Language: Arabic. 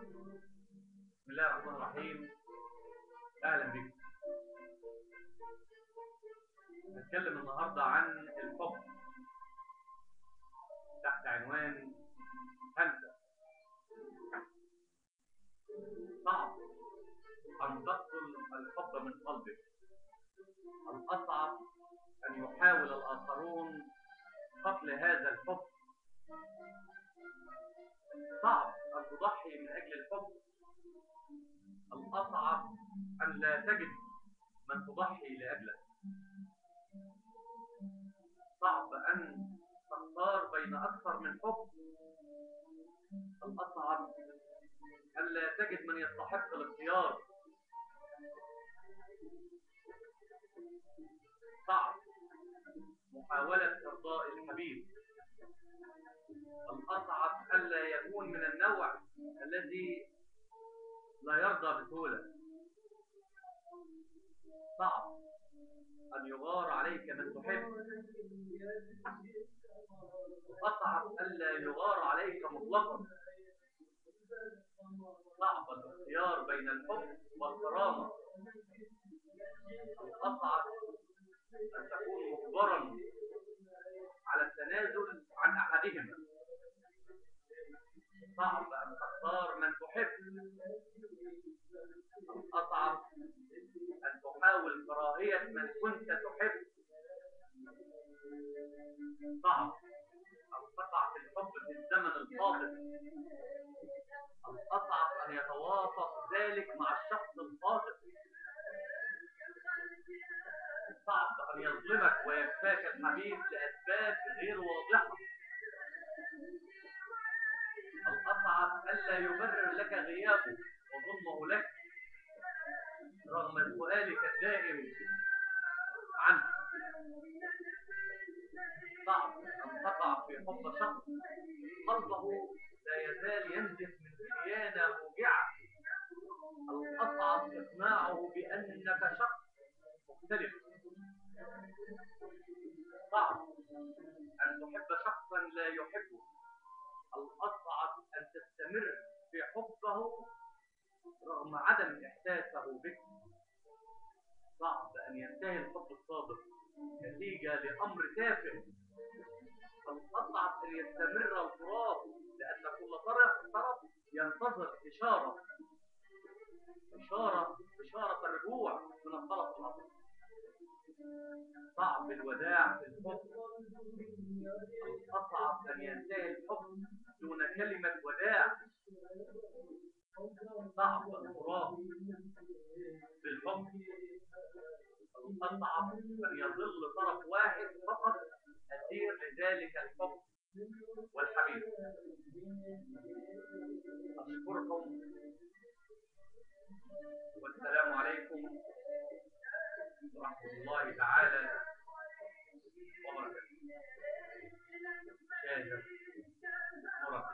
بسم الله الرحمن الرحيم. اهلا بكم. هنتكلم النهارده عن الحب تحت عنوان 5. صعب ان تقتل الحب من قلبك. الاصعب ان يحاول الاخرون قتل هذا الحب. صعب ان تضحي من اجل الحب. الاصعب ان لا تجد من تضحي لاجله. صعب ان تختار بين اكثر من حب. الاصعب ان لا تجد من يستحق الاختيار. صعب محاولة ارضاء الحبيب. الاصعب ان لا يكون من النوع الذي لا يرضى بسهولة. صعب ان يغار عليك من تحب. اصعب ان لا يغار عليك مطلقا. صعب الاختيار بين الحب والكرامة. الاصعب ان تكون مجبرا على التنازل عن احدهما. صعب ان تختار من تحب. الاصعب ان تحاول كراهية من كنت تحب. صعب ان تقع في الحب في الزمن القادم. الاصعب ان يتوافق ذلك مع الشخص القادم. صعب ان يظلمك ويكفاك الحبيب لاسباب غير واضحه. الاصعب الا يبرر لك غيابه وظلمه لك رغم سؤالك الدائم عنه. صعب ان تقع في حب شخص قلبه لا يزال ينزف من خيانه موجعه. الاصعب اقناعه بانك شخص مختلف. صعب ان تحب شخصا لا يحبه. الاصعب ان تستمر في حبه رغم عدم احساسه بك. صعب ان ينتهي الحب الصادق نتيجه لامر تافه. الاصعب ان يستمر الفراق لان كل طرف ينتظر اشاره الرجوع من الطرف الاخر. صعب الوداع في الحب. الاصعب ان ينتهي الحب دون كلمه وداع. صعب الفراق في الحب. الاصعب ان يظل طرف واحد فقط اسير لذلك الحب والحبيب. اشكركم والسلام عليكم ورحمه الله تعالى وبركاته. شاهد مرة